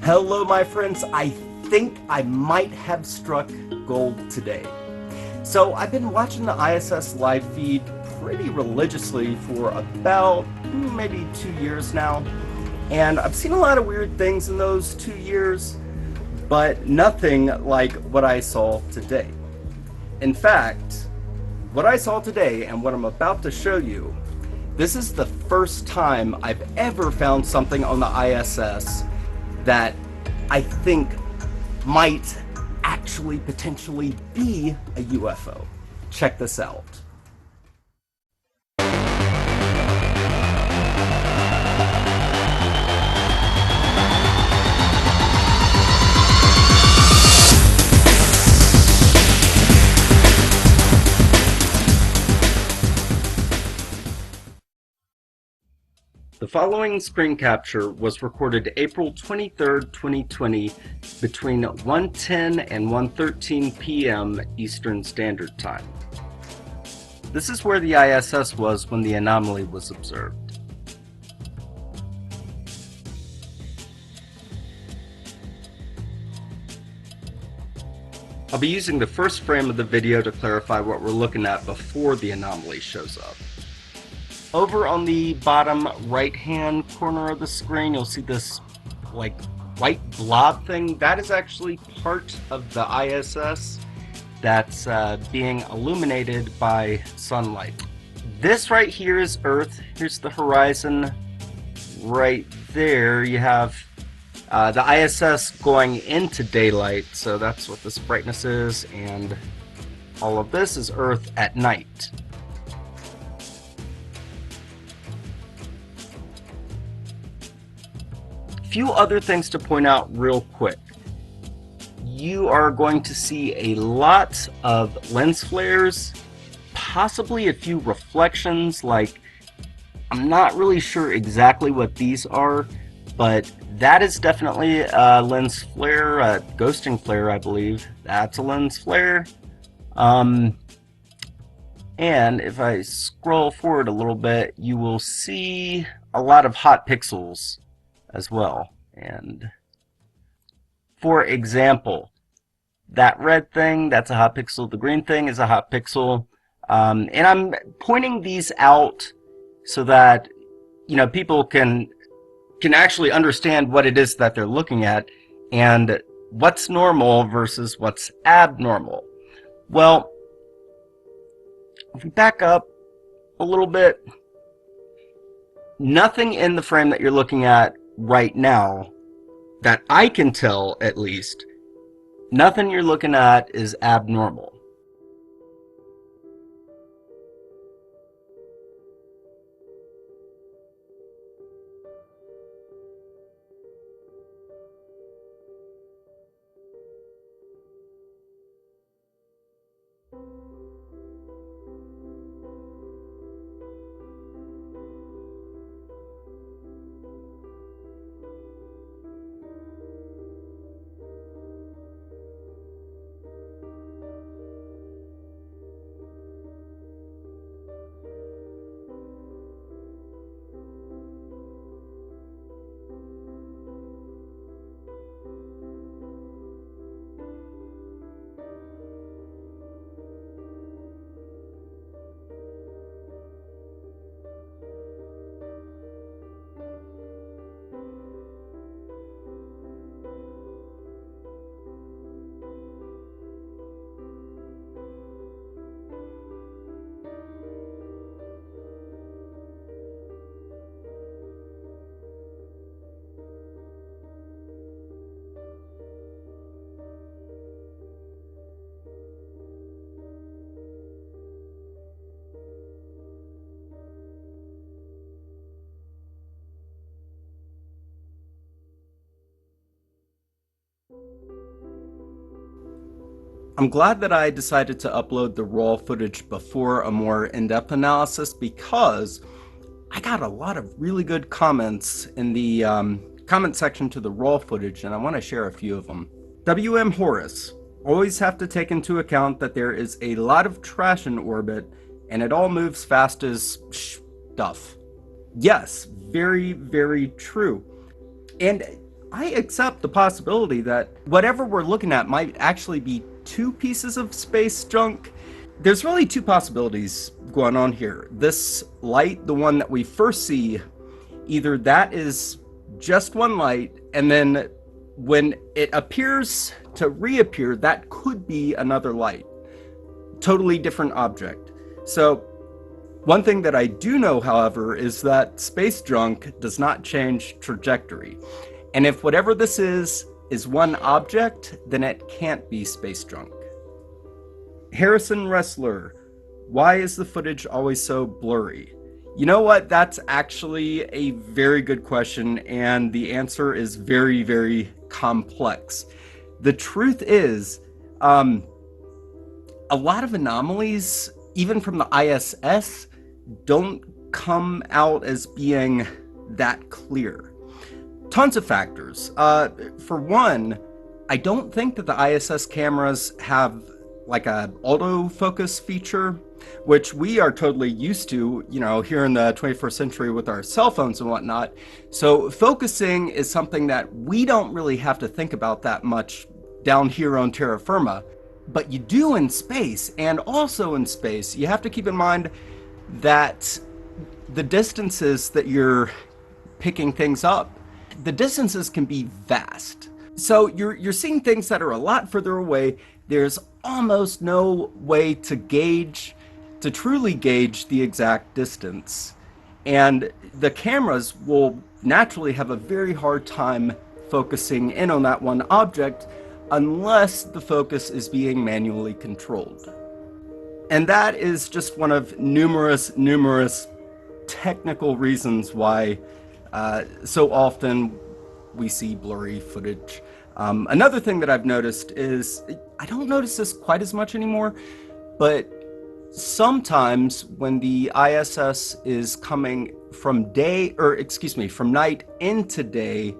Hello my friends, I think I might have struck gold today. So I've been watching the ISS live feed pretty religiously for about maybe 2 years now, and I've seen a lot of weird things in those 2 years, but nothing like what I saw today. In fact, what I saw today and what I'm about to show you, this is the first time I've ever found something on the ISS that I think might actually potentially be a UFO. Check this out. The following screen capture was recorded April 23rd, 2020 between 1:10 and 1:13 p.m. Eastern Standard Time. This is where the ISS was when the anomaly was observed. I'll be using the first frame of the video to clarify what we're looking at before the anomaly shows up. Over on the bottom right hand corner of the screen, you'll see this like white blob thing. That is actually part of the ISS that's being illuminated by sunlight. This right here is Earth. Here's the horizon. Right there you have the ISS going into daylight, so that's what this brightness is, and all of this is Earth at night. Few other things to point out real quick. You are going to see a lot of lens flares, possibly a few reflections, like I'm not really sure exactly what these are, but that is definitely a lens flare, a ghosting flare I believe. That's a lens flare. And if I scroll forward a little bit, you will see a lot of hot pixels as well. And for example, that red thing, that's a hot pixel. The green thing is a hot pixel. And I'm pointing these out so that people can actually understand what it is that they're looking at and what's normal versus what's abnormal. Well, if we back up a little bit, nothing in the frame that you're looking at right now, that I can tell at least, nothing you're looking at is abnormal. I'm glad that I decided to upload the raw footage before a more in-depth analysis, because I got a lot of really good comments in the comment section to the raw footage, and I want to share a few of them. WM Horace: always have to take into account that there is a lot of trash in orbit and it all moves fast as stuff. Yes, very, very true. And I accept the possibility that whatever we're looking at might actually be two pieces of space junk. There's really two possibilities going on here. This light, the one that we first see, either that is just one light, and then when it appears to reappear, that could be another light. Totally different object. So one thing that I do know, however, is that space junk does not change trajectory. And if whatever this is one object, then it can't be space junk. Harrison Wrestler, why is the footage always so blurry? You know what? That's actually a very good question, and the answer is very, very complex. The truth is, a lot of anomalies, even from the ISS, don't come out as being that clear. Tons of factors. For one, I don't think that the ISS cameras have like a autofocus feature, which we are totally used to, you know, here in the 21st century with our cell phones and whatnot. So focusing is something that we don't really have to think about that much down here on terra firma, but you do in space. And also in space, you have to keep in mind that the distances that you're picking things up, the distances can be vast. So you're seeing things that are a lot further away. There's almost no way to truly gauge the exact distance. And the cameras will naturally have a very hard time focusing in on that one object unless the focus is being manually controlled. And that is just one of numerous technical reasons why so often we see blurry footage. Another thing that I've noticed is, I don't notice this quite as much anymore, but sometimes when the ISS is coming from night into day,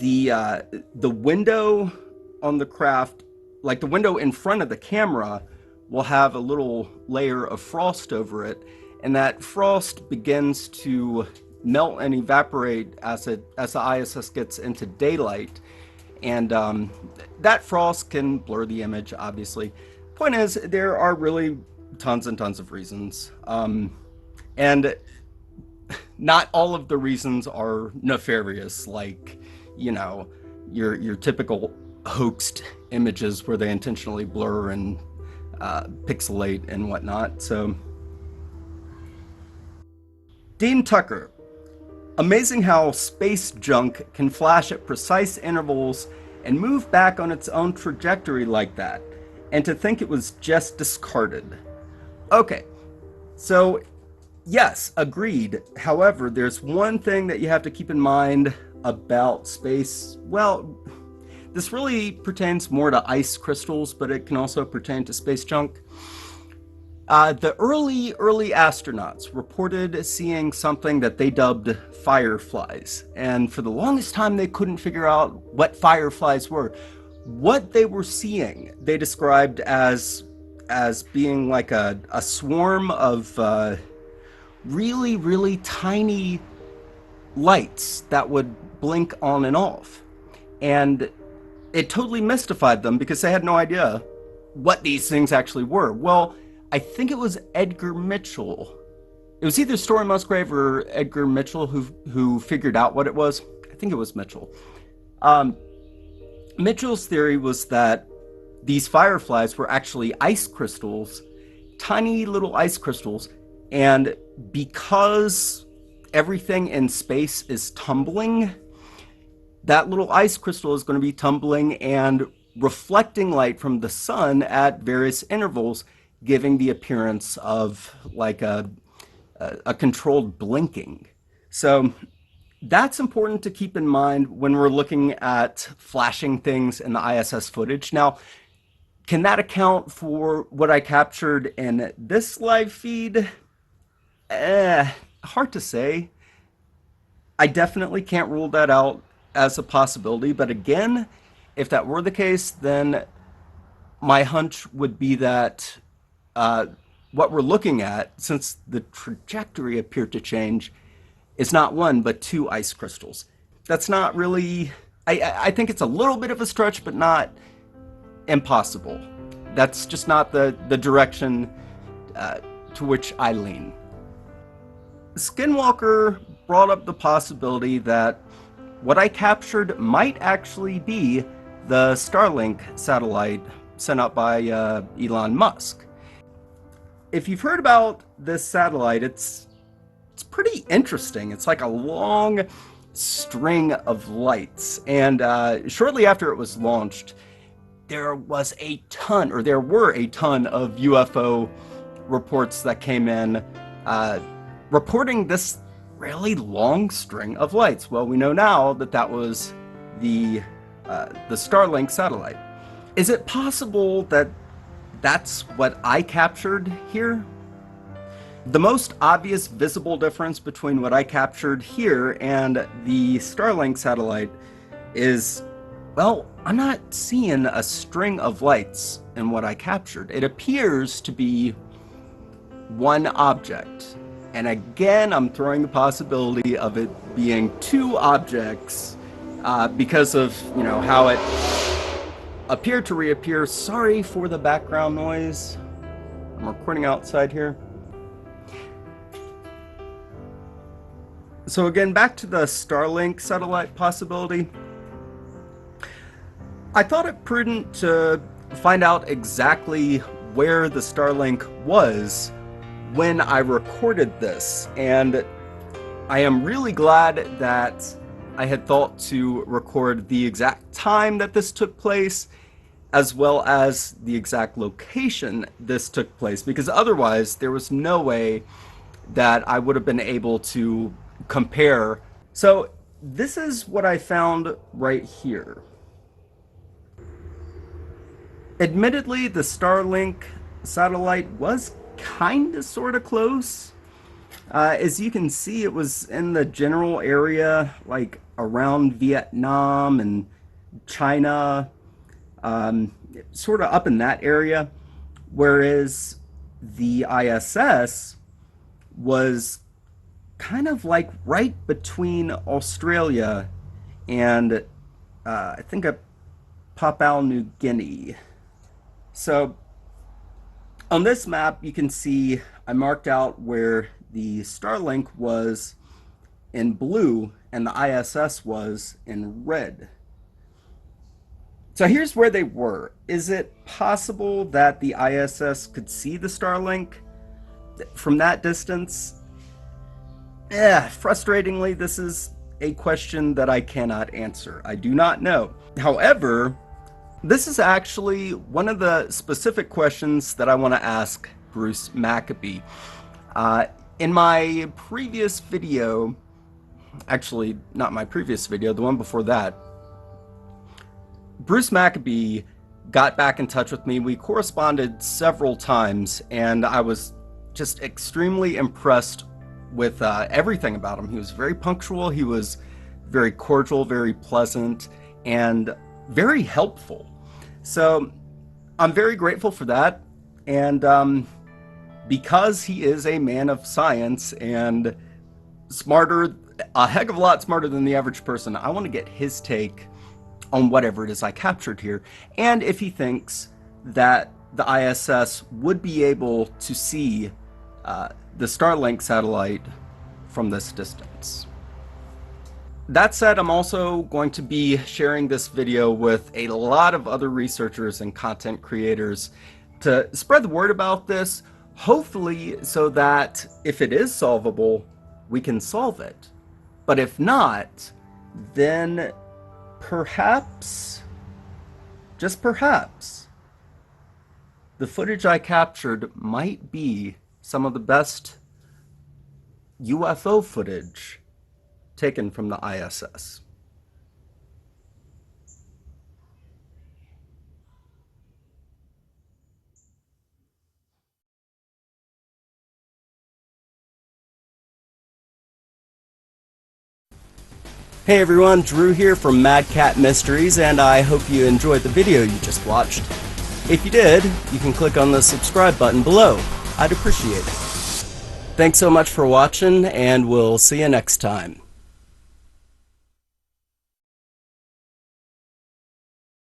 the window on the craft, like the window in front of the camera, will have a little layer of frost over it, and that frost begins to melt and evaporate as the ISS gets into daylight, and that frost can blur the image, obviously. Point is, there are really tons and tons of reasons, and not all of the reasons are nefarious, like, you know, your typical hoaxed images where they intentionally blur and pixelate and whatnot. So, Dean Tucker, amazing how space junk can flash at precise intervals and move back on its own trajectory like that, and to think it was just discarded. Okay, so yes, agreed. However, there's one thing that you have to keep in mind about space. Well, this really pertains more to ice crystals, but it can also pertain to space junk. The early astronauts reported seeing something that they dubbed fireflies, and for the longest time they couldn't figure out what fireflies were. What they were seeing, they described as being like a swarm of really tiny lights that would blink on and off, and it totally mystified them because they had no idea what these things actually were. Well, I think it was Edgar Mitchell. It was either Story Musgrave or Edgar Mitchell who figured out what it was. I think it was Mitchell. Mitchell's theory was that these fireflies were actually ice crystals, tiny little ice crystals, and because everything in space is tumbling, that little ice crystal is going to be tumbling and reflecting light from the sun at various intervals, giving the appearance of like a controlled blinking. So that's important to keep in mind when we're looking at flashing things in the ISS footage. Now, can that account for what I captured in this live feed? Hard to say. I definitely can't rule that out as a possibility, but again, if that were the case, then my hunch would be that what we're looking at, since the trajectory appeared to change, is not one but two ice crystals. That's not really I think it's a little bit of a stretch, but not impossible. That's just not the direction to which I lean. Skinwalker brought up the possibility that what I captured might actually be the Starlink satellite sent out by Elon Musk. If you've heard about this satellite, it's pretty interesting. It's like a long string of lights, and shortly after it was launched, there were a ton of UFO reports that came in reporting this really long string of lights. Well, we know now that that was the Starlink satellite. Is it possible that that's what I captured here? The most obvious visible difference between what I captured here and the Starlink satellite is, well, I'm not seeing a string of lights in what I captured. It appears to be one object. And again, I'm throwing the possibility of it being two objects because of, you know, how it appeared to reappear. Sorry for the background noise. I'm recording outside here. So again, back to the Starlink satellite possibility. I thought it prudent to find out exactly where the Starlink was when I recorded this, and I am really glad that I had thought to record the exact time that this took place, as well as the exact location this took place, because otherwise there was no way that I would have been able to compare. So this is what I found right here. Admittedly, the Starlink satellite was kind of sort of close. As you can see, it was in the general area, like around Vietnam and China, sort of up in that area, whereas the ISS was kind of like right between Australia and I think Papua New Guinea. So on this map, you can see I marked out where the Starlink was in blue and the ISS was in red. So here's where they were. Is it possible that the ISS could see the Starlink from that distance? Frustratingly, this is a question that I cannot answer. I do not know. However, this is actually one of the specific questions that I want to ask Bruce Maccabee. In my previous video, actually not my previous video, the one before that, Bruce Maccabee got back in touch with me. We corresponded several times, and I was just extremely impressed with everything about him. He was very punctual, he was very cordial, very pleasant, and very helpful. So I'm very grateful for that, and because he is a man of science and smarter, a heck of a lot smarter than the average person, I want to get his take on whatever it is I captured here, and if he thinks that the ISS would be able to see the Starlink satellite from this distance. That said, I'm also going to be sharing this video with a lot of other researchers and content creators to spread the word about this, hopefully so that if it is solvable, we can solve it. But if not, then perhaps, just perhaps, the footage I captured might be some of the best UFO footage taken from the ISS. Hey everyone, Drew here from Mad Cat Mysteries, and I hope you enjoyed the video you just watched. If you did, you can click on the subscribe button below. I'd appreciate it. Thanks so much for watching, and we'll see you next time.